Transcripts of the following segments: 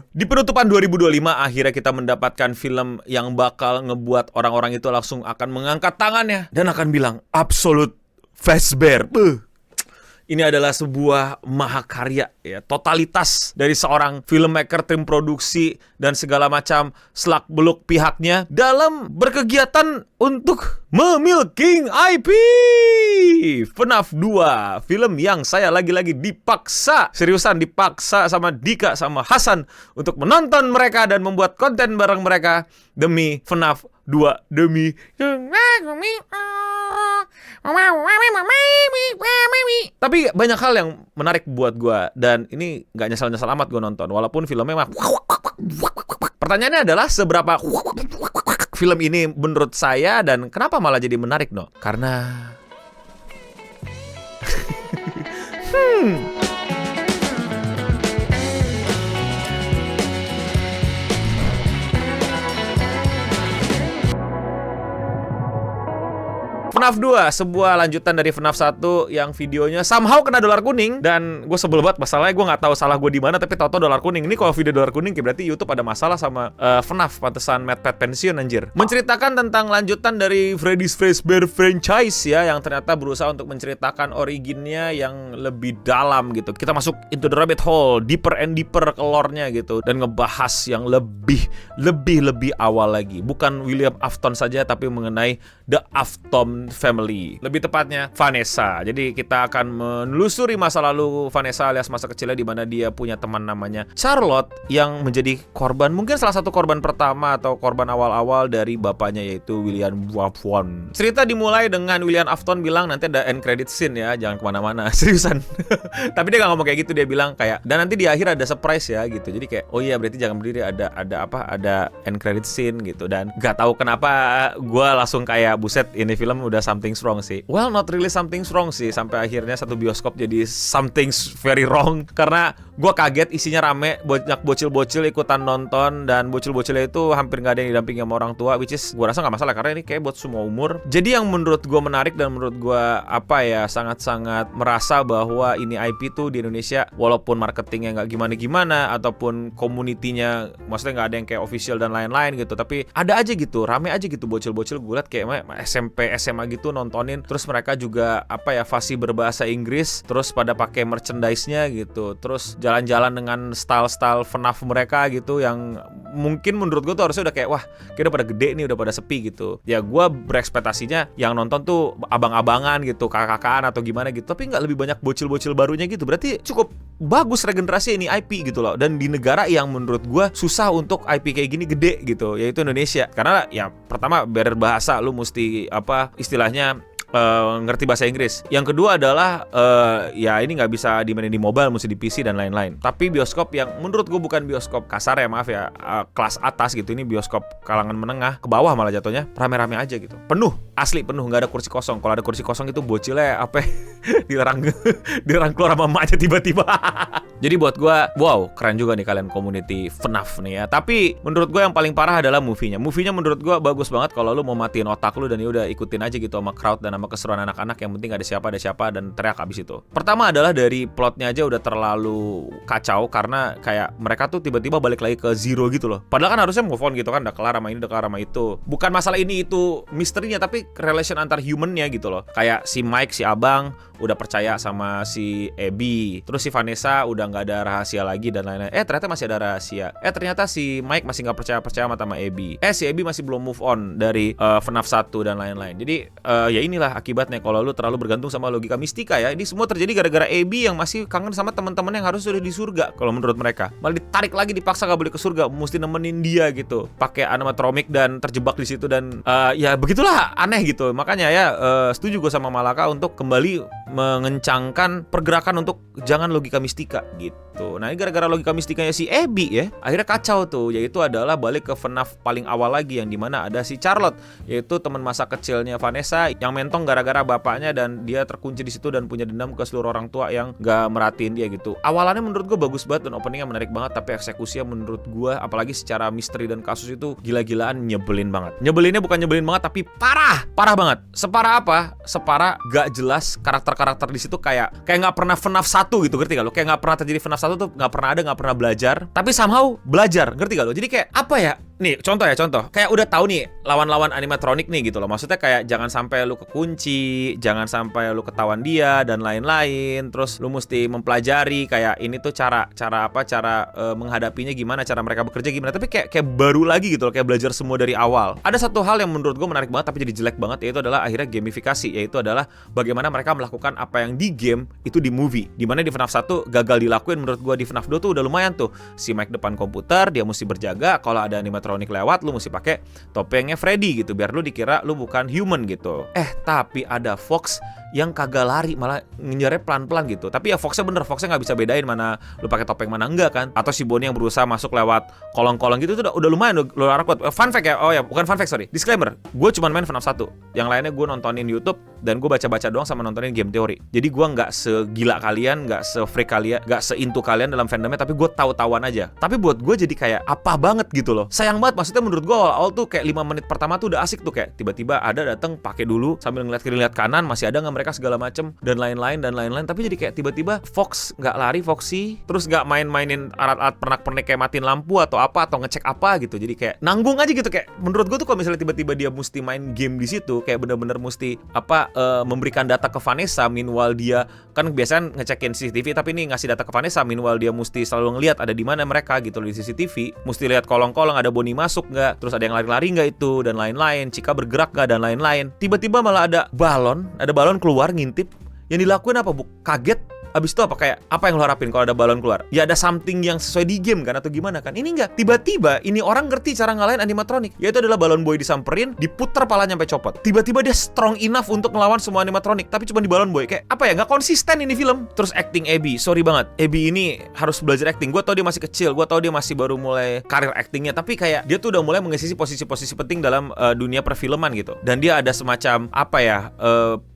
Di penutupan 2025 akhirnya kita mendapatkan film yang bakal ngebuat orang-orang itu langsung akan mengangkat tangannya dan akan bilang absolute Fazbear. Ini adalah sebuah mahakarya ya, totalitas dari seorang filmmaker, tim produksi dan segala macam selak-beluk pihaknya dalam berkegiatan untuk memilking IP. FNAF 2, film yang saya lagi-lagi dipaksa, seriusan dipaksa sama Dika sama Hasan untuk menonton mereka dan membuat konten bareng mereka demi FNAF 2, demi tapi banyak hal yang menarik buat gue. Dan ini gak nyesal-nyesal amat gue nonton, walaupun filmnya mah. Pertanyaannya adalah seberapa film ini menurut saya, dan kenapa malah jadi menarik, no? Karena FNAF 2, sebuah lanjutan dari FNAF 1 yang videonya somehow kena dolar kuning. Dan gue sebel banget, masalahnya gue gak tahu salah gue di mana, tapi tau-tau dolar kuning. Ini kalau video dolar kuning berarti YouTube ada masalah sama FNAF, pantesan MadPat pensiun anjir. Menceritakan tentang lanjutan dari Freddy's Fazbear franchise ya, yang ternyata berusaha untuk menceritakan originnya yang lebih dalam gitu. Kita masuk into the rabbit hole, deeper and deeper ke lore-nya gitu, dan ngebahas yang lebih awal lagi. Bukan William Afton saja, tapi mengenai The Afton family, lebih tepatnya Vanessa. Jadi kita akan menelusuri masa lalu Vanessa alias masa kecilnya, di mana dia punya teman namanya Charlotte yang menjadi korban, mungkin salah satu korban pertama atau korban awal-awal dari bapaknya, yaitu William Afton. Cerita dimulai dengan William Afton bilang nanti ada end credit scene ya, jangan kemana-mana, seriusan. Tapi dia gak ngomong kayak gitu, dia bilang kayak dan nanti di akhir ada surprise ya gitu. Jadi kayak oh iya berarti jangan berdiri, ada end credit scene gitu. Dan gak tahu kenapa gue langsung kayak buset, ini film udah something's wrong sih. Well, not really something's wrong sih. Sampai akhirnya satu bioskop jadi something's very wrong. Karena gue kaget isinya rame, banyak bocil-bocil ikutan nonton. Dan bocil-bocilnya itu hampir gak ada yang didampingi sama orang tua, which is gue rasa gak masalah karena ini kayak buat semua umur. Jadi yang menurut gue menarik dan menurut gue sangat-sangat merasa bahwa ini IP tuh di Indonesia, walaupun marketingnya gak gimana-gimana ataupun community-nya maksudnya gak ada yang kayak official dan lain-lain gitu, tapi ada aja gitu, rame aja gitu bocil-bocil. Gue liat kayak SMP, SMA gitu nontonin, terus mereka juga fasih berbahasa Inggris, terus pada pakai merchandise-nya gitu, terus jalan-jalan dengan style-style FNAF mereka gitu, yang mungkin menurut gue tuh harusnya udah kayak wah, kayak udah pada gede nih, udah pada sepi gitu. Ya gue berekspektasinya yang nonton tuh abang-abangan gitu, kakak-kakaan atau gimana gitu, tapi nggak lebih banyak bocil-bocil barunya gitu. Berarti cukup bagus regenerasi ini IP gitu loh. Dan di negara yang menurut gue susah untuk IP kayak gini gede gitu, yaitu Indonesia. Karena ya pertama barrier bahasa, lu mesti istilahnya ngerti bahasa Inggris. Yang kedua adalah ya ini nggak bisa dimainin di mobile, mesti di PC dan lain-lain. Tapi bioskop yang menurut gue bukan bioskop kasar ya, maaf ya, kelas atas gitu, ini bioskop kalangan menengah ke bawah malah jatuhnya, rame-rame aja gitu, penuh, asli penuh, nggak ada kursi kosong. Kalau ada kursi kosong itu bocilnya dilarang keluar sama emaknya tiba-tiba. Jadi buat gue wow, keren juga nih kalian community FNAF nih ya. Tapi menurut gue yang paling parah adalah movie-nya menurut gue bagus banget kalau lu mau matiin otak lu dan ya udah ikutin aja gitu sama crowd dan sama keseruan anak-anak. Yang penting ada siapa dan teriak abis itu. Pertama adalah dari plotnya aja udah terlalu kacau, karena kayak mereka tuh tiba-tiba balik lagi ke zero gitu loh. Padahal kan harusnya move on gitu kan, udah kelar sama ini, udah kelar sama itu. Bukan masalah ini itu misterinya, tapi relation antar humannya gitu loh. Kayak si Mike, si Abang udah percaya sama si Abby, terus si Vanessa udah nggak ada rahasia lagi dan lain-lain. Ternyata masih ada rahasia. Ternyata si Mike masih nggak percaya sama Abby. Si Abby masih belum move on dari FNAF 1 dan lain-lain. Jadi ya inilah akibatnya kalau lu terlalu bergantung sama logika mistika ya. Ini semua terjadi gara-gara Abby yang masih kangen sama teman-teman yang harus sudah di surga kalau menurut mereka. Malah ditarik lagi, dipaksa gak boleh ke surga, mesti nemenin dia gitu. Pakai animatronic dan terjebak di situ dan ya begitulah, aneh gitu. Makanya ya setuju gue sama Malaka untuk kembali mengencangkan pergerakan untuk jangan logika mistika gitu. gitu. Nah, ini gara-gara logika mistikanya si Abby ya, akhirnya kacau tuh, yaitu adalah balik ke FNAF paling awal lagi yang dimana ada si Charlotte, yaitu teman masa kecilnya Vanessa yang mentong gara-gara bapaknya dan dia terkunci di situ dan punya dendam ke seluruh orang tua yang gak merhatiin dia gitu. Awalannya menurut gue bagus banget dan openingnya menarik banget, tapi eksekusinya menurut gue apalagi secara misteri dan kasus itu gila-gilaan nyebelin banget. Nyebelinnya bukan nyebelin banget tapi parah banget. Separah apa? Separah gak jelas karakter-karakter di situ kayak nggak pernah FNAF 1 gitu, ngerti gak lo? Kayak nggak pernah terjadi FNAF 1 tuh, nggak pernah ada, nggak pernah belajar, tapi somehow belajar, ngerti gak lo? Jadi kayak apa ya? Nih, contoh kayak udah tahu nih lawan-lawan animatronik nih gitu loh. Maksudnya kayak jangan sampai lu kekunci, jangan sampai lu ketahuan dia dan lain-lain. Terus lu mesti mempelajari kayak ini tuh cara menghadapinya gimana, cara mereka bekerja gimana. Tapi kayak baru lagi gitu loh, kayak belajar semua dari awal. Ada satu hal yang menurut gue menarik banget tapi jadi jelek banget, yaitu adalah akhirnya gamifikasi, yaitu adalah bagaimana mereka melakukan apa yang di game itu di movie. Dimana di FNAF 1 gagal dilakuin, menurut gue di FNAF 2 tuh udah lumayan tuh. Si Mike depan komputer, dia mesti berjaga kalau ada animatronik lewat, lu mesti pakai topengnya Freddy gitu biar lu dikira lu bukan human gitu. Tapi ada Fox yang kagak lari, malah ngejarnya pelan-pelan gitu. Tapi ya Foxnya bener, Foxnya nggak bisa bedain mana lu pakai topeng mana enggak kan. Atau si Bonnie yang berusaha masuk lewat kolong-kolong gitu, itu udah lumayan lu kuat. Fun fact ya, bukan fun fact, sorry, disclaimer, gue cuma main FNAF 1, yang lainnya gue nontonin YouTube dan gue baca-baca doang sama nontonin game teori. Jadi gue nggak segila kalian, nggak se-freak kalian, nggak se-into kalian dalam fandomnya, tapi gue tahu-tahuan aja. Tapi buat gue jadi kayak apa banget gitu loh. Sayang banget, maksudnya menurut gue awal tuh kayak 5 menit pertama tuh udah asik tuh, kayak tiba-tiba ada datang pakai dulu sambil ngeliat kiri lihat kanan masih ada nggak mereka segala macem dan lain-lain. Tapi jadi kayak tiba-tiba Fox nggak lari, Foxy terus nggak mainin alat-alat pernak-pernik kayak matiin lampu atau apa atau ngecek apa gitu. Jadi kayak nanggung aja gitu. Kayak menurut gue tuh kalau misalnya tiba-tiba dia mesti main game di situ, kayak bener-bener mesti memberikan data ke Vanessa, meanwhile dia kan biasanya ngecekin CCTV, tapi ini ngasih data ke Vanessa, meanwhile dia mesti selalu ngelihat ada di mana mereka gitu di CCTV, mesti lihat kolong-kolong ada Bonnie masuk nggak, terus ada yang lari-lari nggak itu dan lain-lain, Chica bergerak nggak dan lain-lain. Tiba-tiba malah ada balon keluar ngintip. Yang dilakuin apa, Bu? Kaget. Abis itu apa yang lo harapin kalau ada balon keluar? Ya ada something yang sesuai di game kan atau gimana kan? Ini enggak. Tiba-tiba ini orang ngerti cara ngalahin animatronik. Yaitu adalah balon boy disamperin, diputer palanya sampai copot. Tiba-tiba dia strong enough untuk ngelawan semua animatronik, tapi cuma di balon boy. Kayak apa ya? Nggak konsisten ini film. Terus acting Abby, sorry banget. Abby ini harus belajar acting. Gue tau dia masih kecil, gue tau dia masih baru mulai karir actingnya, tapi kayak dia tuh udah mulai mengisi posisi-posisi penting dalam dunia perfilman gitu. Dan dia ada semacam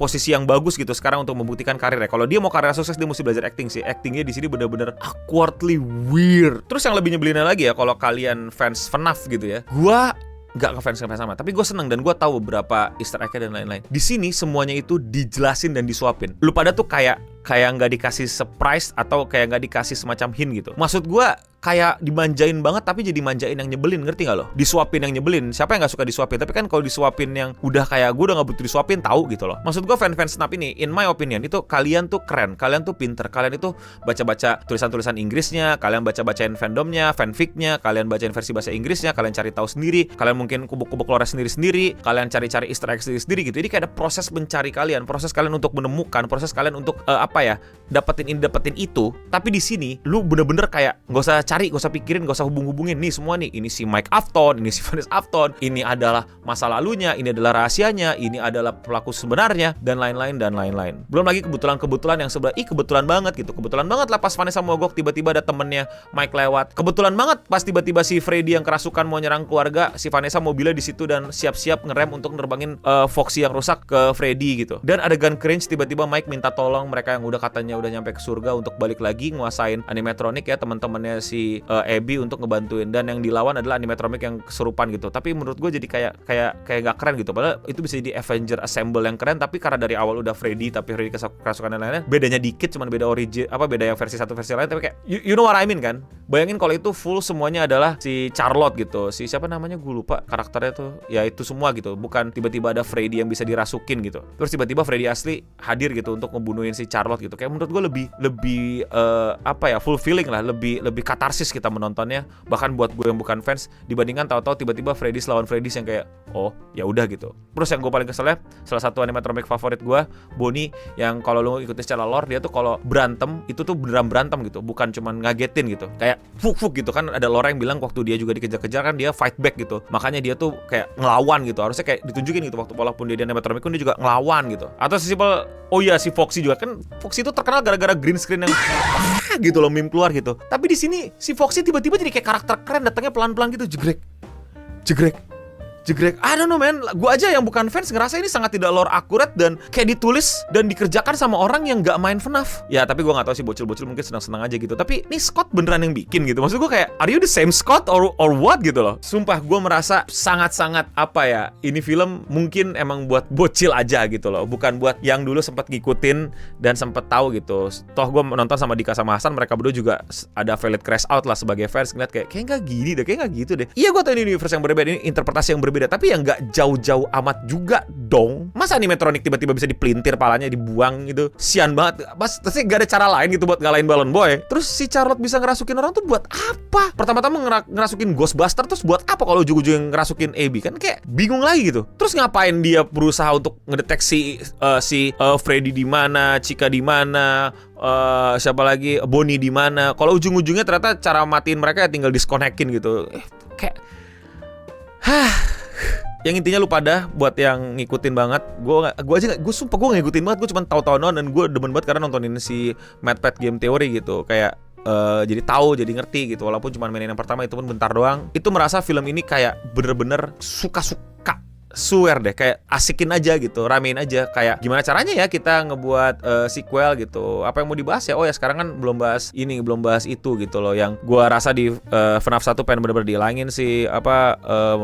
posisi yang bagus gitu sekarang untuk membuktikan karirnya. Kalau dia mau karir sukses, dia mesti belajar acting sih. Actingnya di sini bener-bener awkwardly weird. Terus yang lebih nyebelinnya lagi ya, kalau kalian fans FNAF gitu ya, gua nggak ngefans sama, tapi gue seneng dan gue tahu beberapa Easter egg-nya dan lain-lain. Di sini semuanya itu dijelasin dan disuapin. Lu pada tuh kayak nggak dikasih surprise atau kayak nggak dikasih semacam hint gitu. Maksud gue kayak dimanjain banget tapi jadi manjain yang nyebelin, ngerti gak lo? Disuapin yang nyebelin. Siapa yang gak suka disuapin? Tapi kan kalau disuapin yang udah kayak gue udah gak butuh disuapin, tahu gitu loh. Maksud gue fans Snap ini, in my opinion, itu kalian tuh keren, kalian tuh pinter, kalian itu baca-baca tulisan-tulisan Inggrisnya, kalian baca-bacain fandomnya, fanficnya, kalian bacain versi bahasa Inggrisnya, kalian cari tahu sendiri, kalian mungkin kubuk-kubuk lore sendiri-sendiri, kalian cari-cari Easter egg sendiri-sendiri gitu. Jadi kayak ada proses mencari kalian, proses kalian untuk menemukan, proses kalian untuk dapetin ini, dapetin itu. Tapi di sini lu bener-bener kayak nggak usah cari, nggak usah pikirin, gak usah hubung-hubungin nih semua nih. Ini si Mike Afton, ini si Vanessa Afton, ini adalah masa lalunya, ini adalah rahasianya, ini adalah pelaku sebenarnya dan lain-lain dan lain-lain. Belum lagi kebetulan yang sebelah, kebetulan banget gitu. Kebetulan banget lah pas Vanessa mogok tiba-tiba ada temennya Mike lewat. Kebetulan banget pas tiba-tiba si Freddy yang kerasukan mau nyerang keluarga, si Vanessa mobilnya di situ dan siap-siap ngerem untuk nerbangin Foxy yang rusak ke Freddy gitu. Dan adegan cringe tiba-tiba Mike minta tolong mereka yang udah katanya udah nyampe ke surga untuk balik lagi nguasain animatronic ya, teman-temannya si Abby untuk ngebantuin, dan yang dilawan adalah animatronic yang kesurupan gitu. Tapi menurut gue jadi kayak gak keren gitu. Padahal itu bisa jadi Avenger Assemble yang keren, tapi karena dari awal udah Freddy tapi Freddy kerasukan dan lain-lain, bedanya dikit, cuman beda beda yang versi satu versi lain, tapi kayak you know what I mean kan? Bayangin kalau itu full semuanya adalah si Charlotte gitu, si siapa namanya gue lupa karakternya tuh, ya itu semua gitu, bukan tiba-tiba ada Freddy yang bisa dirasukin gitu, terus tiba-tiba Freddy asli hadir gitu untuk ngebunuhin si Charlotte gitu. Kayak menurut gue lebih fulfilling lah, lebih katarsis kita menontonnya, bahkan buat gue yang bukan fans, dibandingkan tahu-tahu tiba-tiba Freddy lawan Freddy yang kayak oh ya udah gitu. Terus yang gue paling keselnya, salah satu animatronic favorit gue, Bonnie, yang kalau lo ikutin secara lore dia tuh kalau berantem itu tuh beneran berantem gitu, bukan cuman ngagetin gitu. Kayak fuk gitu kan. Ada Laura yang bilang waktu dia juga dikejar-kejar kan dia fight back gitu, makanya dia tuh kayak ngelawan gitu. Harusnya kayak ditunjukin gitu waktu walaupun dia animatronik dia juga ngelawan gitu. Atau sesimpel si Foxy juga kan, Foxy itu terkenal gara-gara green screen yang gitu loh, meme keluar gitu. Tapi di sini si Foxy tiba-tiba jadi kayak karakter keren, datangnya pelan-pelan gitu, jegrek. I don't know man, gue aja yang bukan fans ngerasa ini sangat tidak lore akurat dan kayak ditulis dan dikerjakan sama orang yang gak main FNAF. Ya tapi gue gak tahu sih, bocil-bocil mungkin senang-senang aja gitu. Tapi ini Scott beneran yang bikin gitu. Maksud gue kayak, are you the same Scott or what gitu loh. Sumpah gue merasa sangat-sangat ini film mungkin emang buat bocil aja gitu loh, bukan buat yang dulu sempat ngikutin dan sempat tahu gitu. Toh gue nonton sama Dika sama Hasan, mereka berdua juga ada valid crash out lah sebagai fans, ngeliat kayak gak gini deh, kayak gak gitu deh. Iya gue tahu ini universe yang berbeda, ini interpretasi yang berbeda, tapi yang nggak jauh-jauh amat juga dong. Masa animatronic tiba-tiba bisa dipelintir palanya, dibuang gitu, sian banget. Pasti gak ada cara lain gitu buat ngalahin Balloon Boy. Terus si Charlotte bisa ngerasukin orang tuh buat apa? Pertama-tama ngerasukin Ghostbuster, terus buat apa kalau ujung-ujung ngerasukin Abby? Kan kayak bingung lagi gitu. Terus ngapain dia berusaha untuk ngedeteksi si Freddy di mana, Chica di mana, siapa lagi, Bonnie di mana? Kalau ujung-ujungnya ternyata cara matiin mereka ya tinggal disconnectin gitu. Kayak yang intinya lu pada buat yang ngikutin banget, gue sumpah gue ngikutin banget, gue cuma tahu-tahu dan gue demen banget karena nontonin si MadPat Game Theory gitu, kayak jadi tahu, jadi ngerti gitu, walaupun cuma mainin yang pertama itu pun bentar doang. Itu merasa film ini kayak bener-bener suka-suka, swear deh, kayak asikin aja gitu, ramein aja, kayak gimana caranya ya kita ngebuat sequel gitu. Apa yang mau dibahas ya? Oh ya sekarang kan belum bahas ini, belum bahas itu gitu loh. Yang gua rasa di FNAF 1 pengen bener-bener dihilangin si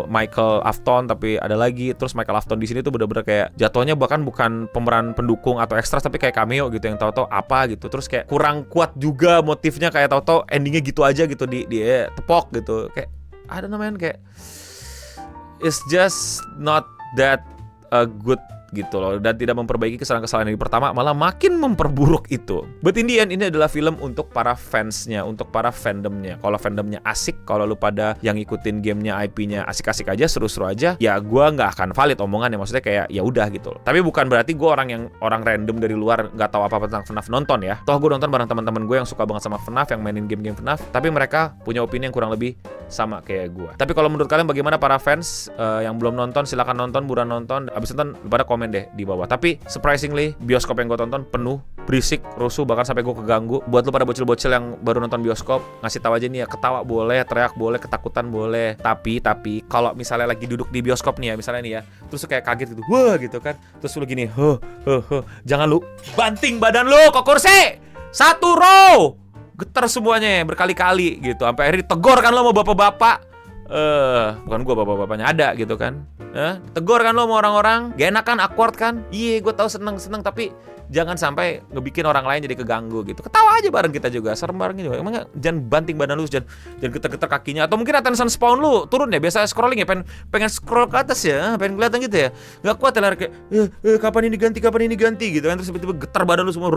Michael Afton, tapi ada lagi. Terus Michael Afton di sini tuh bener-bener kayak jatuhnya bahkan bukan pemeran pendukung atau ekstra, tapi kayak cameo gitu yang tahu-tahu apa gitu. Terus kayak kurang kuat juga motifnya, kayak tahu-tahu endingnya gitu aja gitu, di tepok gitu. Kayak I don't know man, kayak it's just not that good gitu loh, dan tidak memperbaiki kesalahan-kesalahan yang pertama, malah makin memperburuk itu. But in the end, ini adalah film untuk para fansnya, untuk para fandomnya. Kalau fandomnya asik, kalau lu pada yang ngikutin gamenya, IP-nya asik-asik aja, seru-seru aja, ya gua nggak akan valid omongannya. Maksudnya kayak ya udah gitu loh. Tapi bukan berarti gue orang random dari luar nggak tahu apa-apa tentang FNAF nonton ya. Toh gue nonton bareng teman-teman gue yang suka banget sama FNAF, yang mainin game-game FNAF, tapi mereka punya opini yang kurang lebih sama kayak gue. Tapi kalau menurut kalian bagaimana para fans yang belum nonton, silakan nonton, buruan nonton. Abis nonton lu pada komen deh di bawah. Tapi surprisingly bioskop yang gue tonton penuh, berisik, rusuh, bahkan sampai gue keganggu. Buat lu pada bocil-bocil yang baru nonton bioskop, ngasih tahu aja nih ya, ketawa boleh, teriak boleh, ketakutan boleh. Tapi kalau misalnya lagi duduk di bioskop nih ya, misalnya nih ya, terus lu kayak kaget gitu, wah gitu kan, terus lu gini, jangan lu banting badan lu ke kursi, satu row, getar semuanya berkali-kali gitu, sampai akhirnya ditegor kan lo mau bapak-bapak. Bukan gue, bapak-bapaknya ada gitu kan. Tegur kan lo sama orang-orang, gak enak kan, awkward kan. Iya gue tahu seneng tapi jangan sampai ngebikin orang lain jadi keganggu gitu. Ketawa aja bareng kita juga, serem bareng juga. Emang jangan banting badan lu, jangan getar-getar kakinya. Atau mungkin attention spawn lu turun ya, biasa scrolling ya, pengen scroll ke atas ya, pengen kelihatan gitu ya. Gak kuat ya lari kayak kapan ini ganti gitu kan. Terus tiba-tiba getar badan lu semua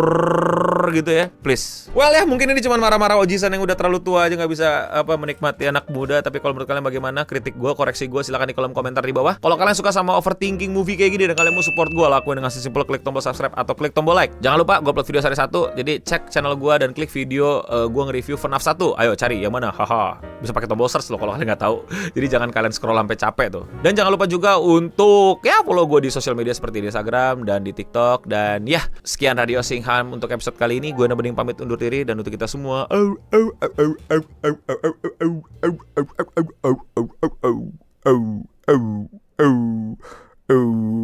gitu ya. Please. Well ya, mungkin ini cuma marah-marah ojisan yang udah terlalu tua aja, gak bisa menikmati anak muda. Tapi kalau menurut kalian bagaimana? Kritik gue, koreksi gue, silakan di kolom komentar di bawah. Kalau kalian suka sama overthinking movie kayak gini dan kalian mau support gue, lakuin dengan sesimpel klik tombol subscribe atau klik tombol like. Jangan lupa gue upload video sehari satu, jadi cek channel gue dan klik video gue nge-review FNAF 1. Ayo cari yang mana, haha. Bisa pakai tombol search loh kalau kalian nggak tahu. Jadi jangan kalian scroll sampai capek tuh. Dan jangan lupa juga untuk follow gue di sosial media seperti di Instagram dan di TikTok. Dan ya, sekian Radio Singham untuk episode kali ini. Gue Bening pamit undur diri, dan untuk kita semua